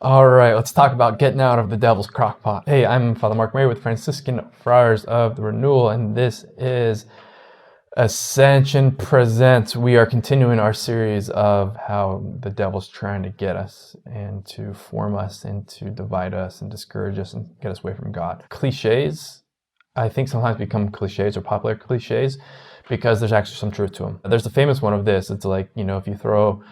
All right, let's talk about getting out of the devil's crockpot. Hey, I'm Father Mark Mary with Franciscan Friars of the Renewal, and this is Ascension Presents. We are continuing our series of how the devil's trying to get us and to form us and to divide us and discourage us and get us away from God. Cliches, I think, sometimes become cliches or popular cliches because there's actually some truth to them. There's the famous one of this. It's like, if you throw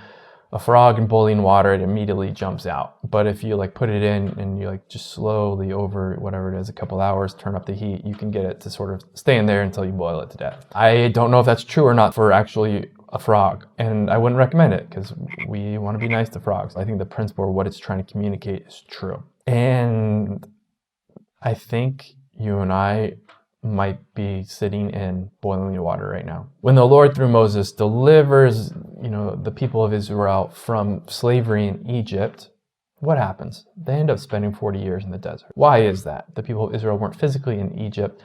a frog in boiling water, it immediately jumps out. But if you put it in and you just slowly over whatever it is, a couple hours, turn up the heat, you can get it to sort of stay in there until you boil it to death. I don't know if that's true or not for actually a frog, and I wouldn't recommend it because we want to be nice to frogs. I think the principle of what it's trying to communicate is true. And I think you and I might be sitting in boiling water right now. When the Lord through Moses delivers, the people of Israel from slavery in Egypt, what happens? They end up spending 40 years in the desert. Why is that? The people of Israel weren't physically in Egypt.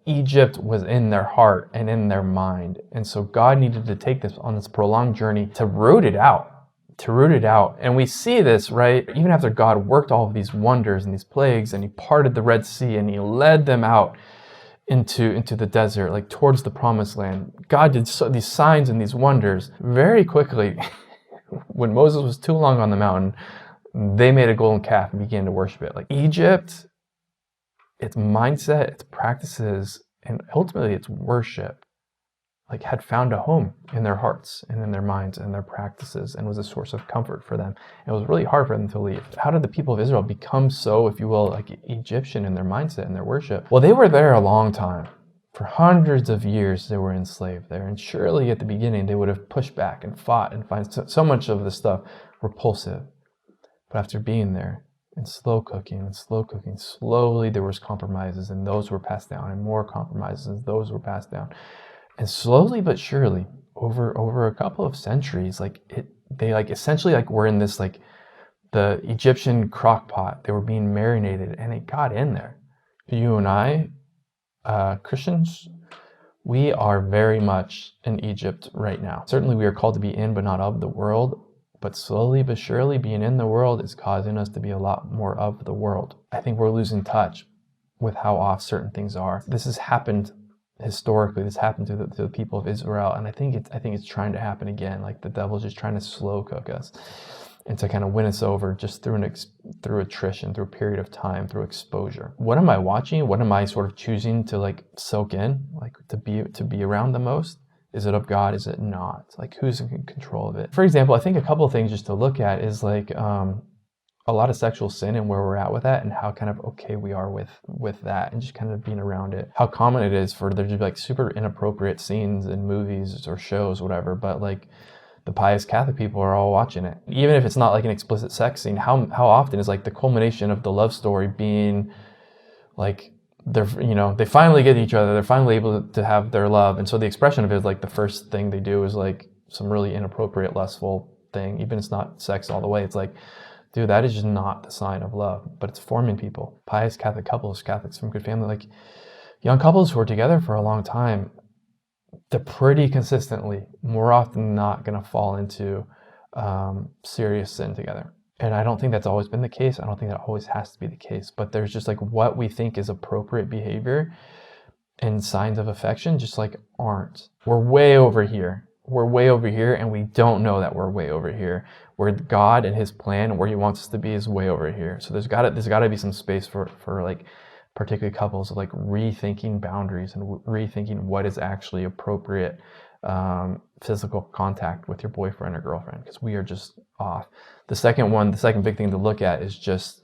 Egypt was in their heart and in their mind. And so God needed to take this on this prolonged journey to root it out. And we see this, right? Even after God worked all of these wonders and these plagues, and he parted the Red Sea and he led them out into the desert, towards the promised land. God did these signs and these wonders very quickly. When Moses was too long on the mountain, they made a golden calf and began to worship it. Egypt, its mindset, its practices, and ultimately its worship, had found a home in their hearts and in their minds and their practices, and was a source of comfort for them. It was really hard for them to leave. How did the people of Israel become so, if you will, Egyptian in their mindset and their worship? Well, they were there a long time. For hundreds of years, they were enslaved there. And surely at the beginning, they would have pushed back and fought and find so much of this stuff repulsive. But after being there and slow cooking, slowly there was compromises, and those were passed down, and more compromises, and those were passed down. And slowly but surely, over a couple of centuries, they essentially were in this the Egyptian crockpot. They were being marinated, and it got in there. You and I, Christians, we are very much in Egypt right now. Certainly we are called to be in but not of the world, but slowly but surely being in the world is causing us to be a lot more of the world. I think we're losing touch with how off certain things are. This has happened historically. This happened to the people of Israel, and I think it's trying to happen again. The devil's just trying to slow cook us and to kind of win us over just through attrition, through a period of time, through exposure. What am I watching? What am I sort of choosing to soak in, to be around the most? Is it of God? Is it not? Who's in control of it? For example, I think a couple of things just to look at is a lot of sexual sin and where we're at with that, and how kind of okay we are with that, and just kind of being around it. How common it is for there to be super inappropriate scenes in movies or shows, whatever, but the pious Catholic people are all watching it. Even if it's not an explicit sex scene, how often is the culmination of the love story being they're they finally get each other, they're finally able to have their love, and so the expression of it is the first thing they do is some really inappropriate, lustful thing. Even if it's not sex all the way, it's dude, that is just not the sign of love, but it's forming people. Pious Catholic couples, Catholics from good family, young couples who are together for a long time, they're pretty consistently, more often than not, going to fall into serious sin together. And I don't think that's always been the case. I don't think that always has to be the case. But there's just what we think is appropriate behavior and signs of affection just aren't. We're way over here. And we don't know that we're way over here. Where God and his plan and where he wants us to be is way over here. So there's got to be some space for particularly couples of rethinking boundaries and rethinking what is actually appropriate physical contact with your boyfriend or girlfriend, because we are just off. The second big thing to look at is just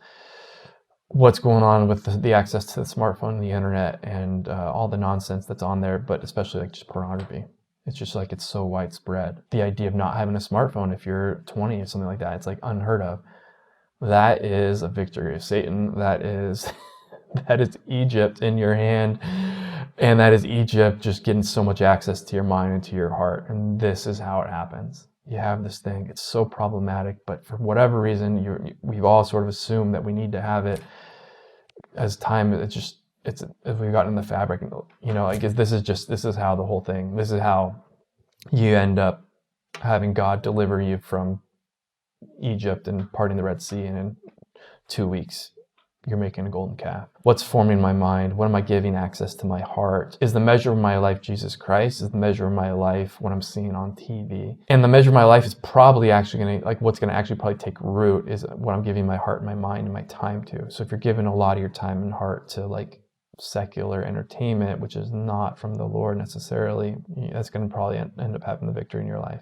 what's going on with the access to the smartphone and the internet and all the nonsense that's on there, but especially just pornography. It's just it's so widespread. The idea of not having a smartphone if you're 20 or something like that, it's unheard of. That is a victory of Satan. That is Egypt in your hand. And that is Egypt just getting so much access to your mind and to your heart. And this is how it happens. You have this thing. It's so problematic, but for whatever reason, we've all sort of assumed that we need to have it. As time, if we've gotten in the fabric, this is how the whole thing, this is how you end up having God deliver you from Egypt and parting the Red Sea and 2 weeks, you're making a golden calf. What's forming my mind? What am I giving access to my heart? Is the measure of my life Jesus Christ? Is the measure of my life what I'm seeing on TV? And the measure of my life is probably actually going to, like, what's going to actually probably take root is what I'm giving my heart and my mind and my time to. So if you're giving a lot of your time and heart to like secular entertainment, which is not from the Lord necessarily, that's going to probably end up having the victory in your life.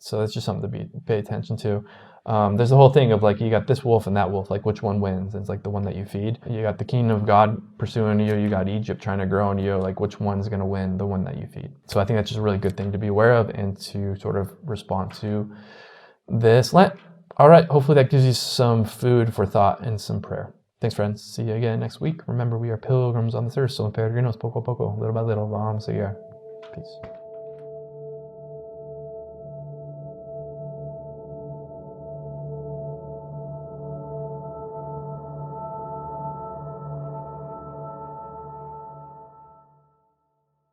So that's just something to pay attention to. There's the whole thing of like, you got this wolf and that wolf, like which one wins? It's like the one that you feed. You got the kingdom of God pursuing you. You got Egypt trying to grow in you. Like which one's going to win? The one that you feed. So I think that's just a really good thing to be aware of and to sort of respond to this Lent. All right. Hopefully that gives you some food for thought and some prayer. Thanks, friends. See you again next week. Remember, we are pilgrims on this earth, so in peregrinos, poco a poco, little by little, vamos a seguir. Peace.